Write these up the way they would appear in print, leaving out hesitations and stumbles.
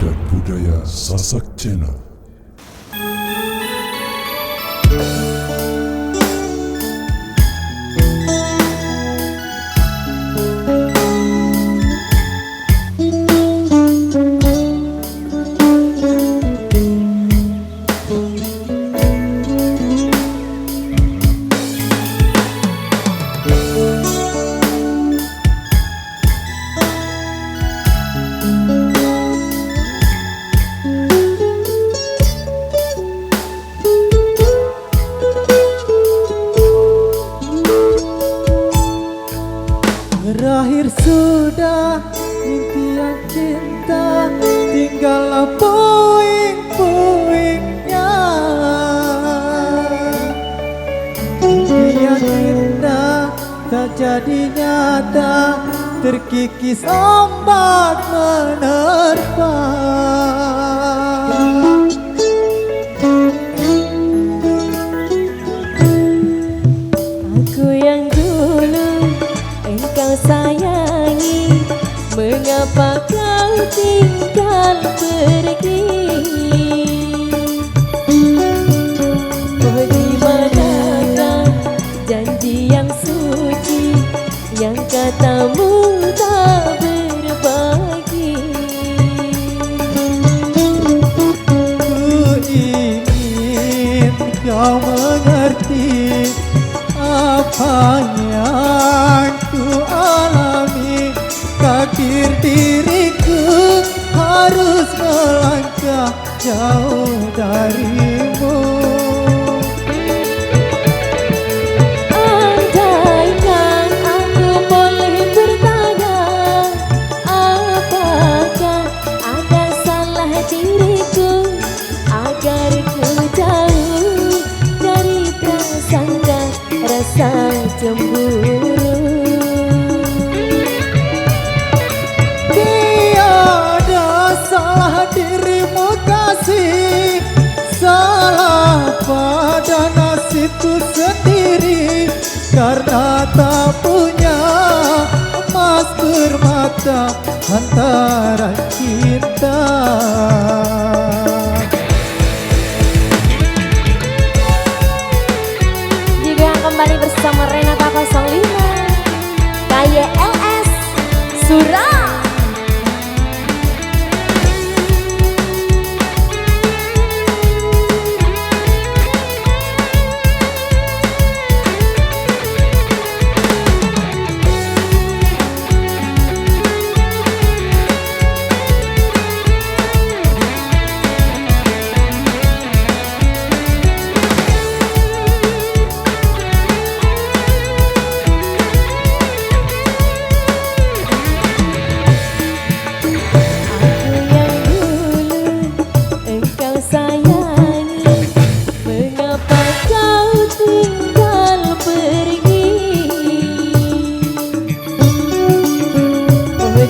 Adat Budaya Sasak Channel. Berakhir sudah impian cinta, tinggallah puing-puingnya. Impian indah tak jadi nyata, terkikis ombak menerpa. Aku yang dulu engkau sayangi, mengapa kau tinggal pergi? Oh, di manakah janji yang suci, yang katamu tak berbagi? Ku ingin kau mengerti apa yang ku alami. Takdir diriku harus melangkah jauh darimu. Andaikan aku boleh bertanya, apakah ada salah diriku agar ku jauh dari prasangka rasa cemburu? Tiada salah dirimu kasih, salah pada nasibku sendiri, karena tak punya emas bermata antara kita. Juga kembali bersama Renata 05 KYLS Surah.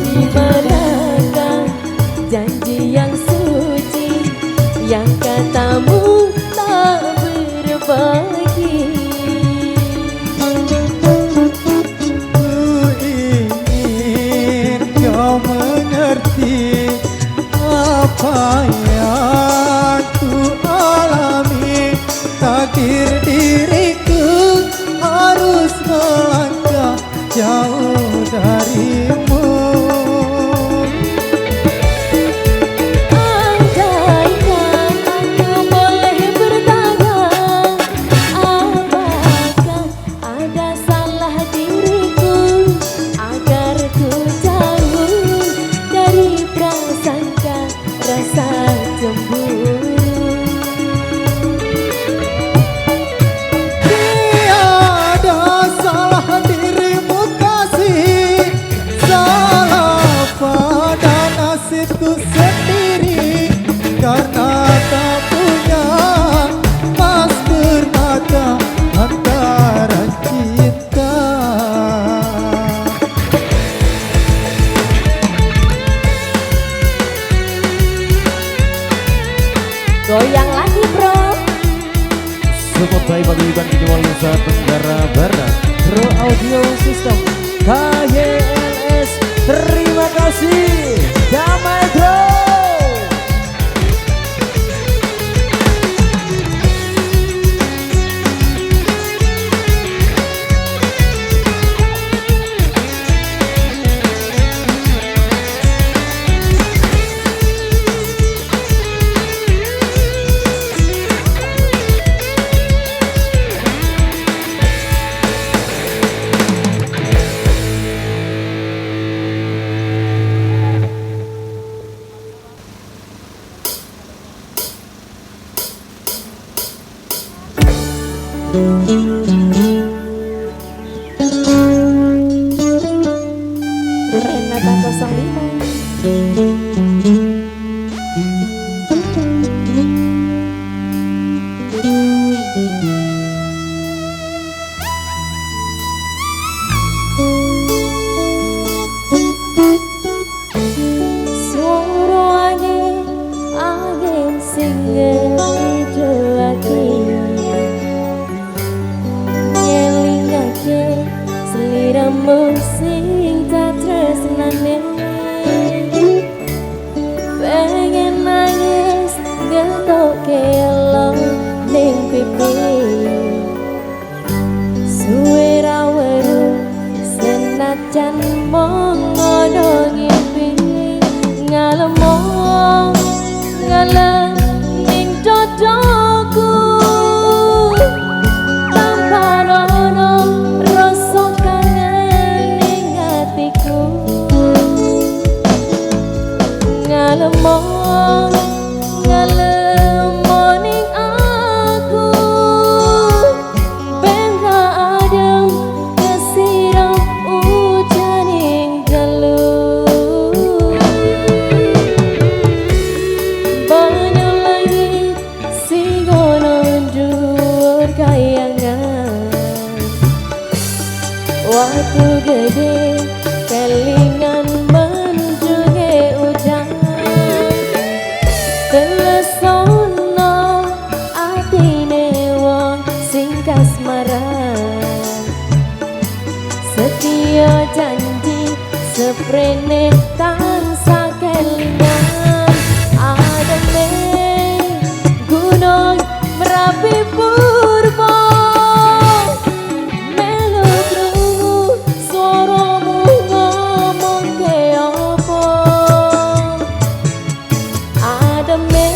Di manakah janji yang suci, yang katamu tak berbagi? Ku ingin kau mengerti apa yang ku alami. Takdir diriku harus melangkah jauh darimu. Andaikan aku boleh bertanya, apakah ada salah diriku agar ku jauh dari prasangka rasa cemburu? Tiada salah dirimu kasih, salah pada nasibku sendiri, karena tak punya emas bermata antara kita. Goyang lagi bro. Support by Paguyuban Kidul Nusa Tenggara Barat, Pro Audio System KYLS. Terima kasih, damai bro. Sing tak tresnane pengen nangis getok kelong ning pipi suwe ra weruh senajan mong ngono ngimpi ngalemo ngalem ning dodoku tanpa ono rasa ngalemo ning aku ben ra adem kesirem ujan ing telu banyu lagi sing ono dhuwur kayangan waktu gede kelingan menjuge udan telesono atine wong sing kasmaran setia janji seprene tansah kelingan ademe gunung Merapi purba melu krungu swaramu ngomong ke apa ademe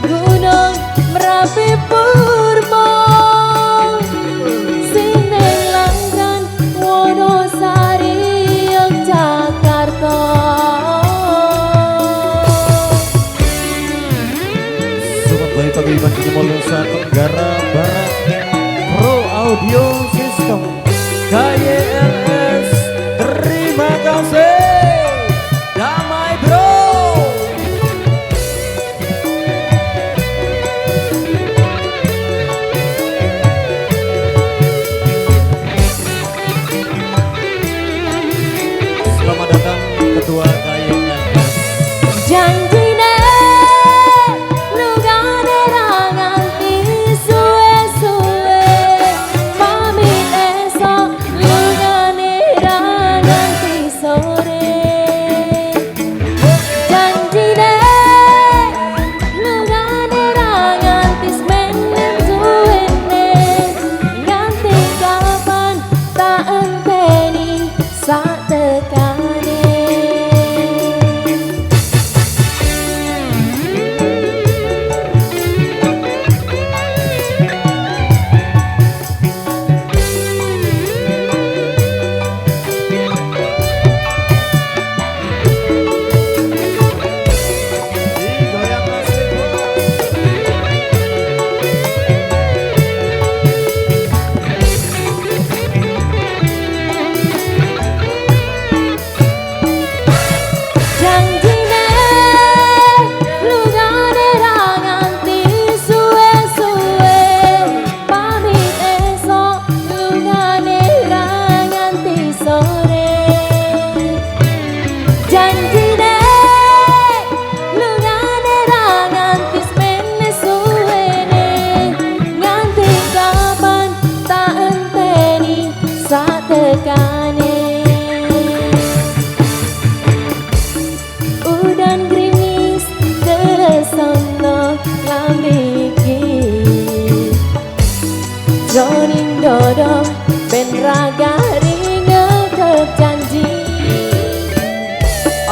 gunung Merapi purba sine langgan Wonosari Yogyakarta Sobat baik paguyuban Kidul Nusa Tenggara Barat Pro Audio System KYLS terima kasih damai bro. Selamat datang ketua KYLS. janjine lugane ra nganti suwe-suwe pamit esok lugane ra nganti sore janjine lugane ra nganti semenen suwene nganti kapan tak enteni sak tekane janjine lugane ra nganti suwe-suwe pamit esok lugane ra nganti sore janjine lugane ra nganti semene suwene nganti kapan tak enteni sak tekane udan gerimis telesono lambiki joning dodo ben ragari ngekep janji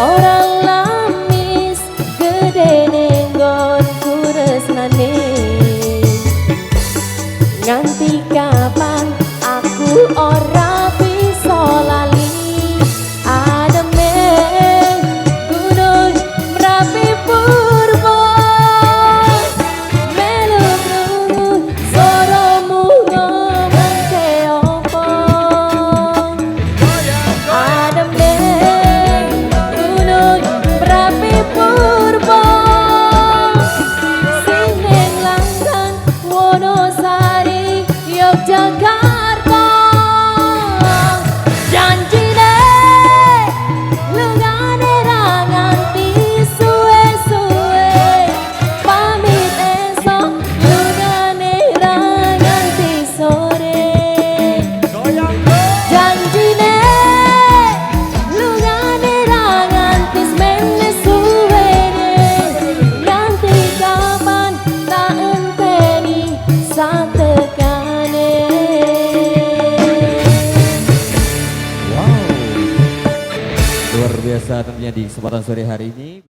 orang lamis gede nenggon kuresnane nganti kapan aku ora bisa lali ademe gunung Merapi purba melu krungu swaramu ngomong ke apa ademe gunung biasa tentunya di kesempatan sore hari ini.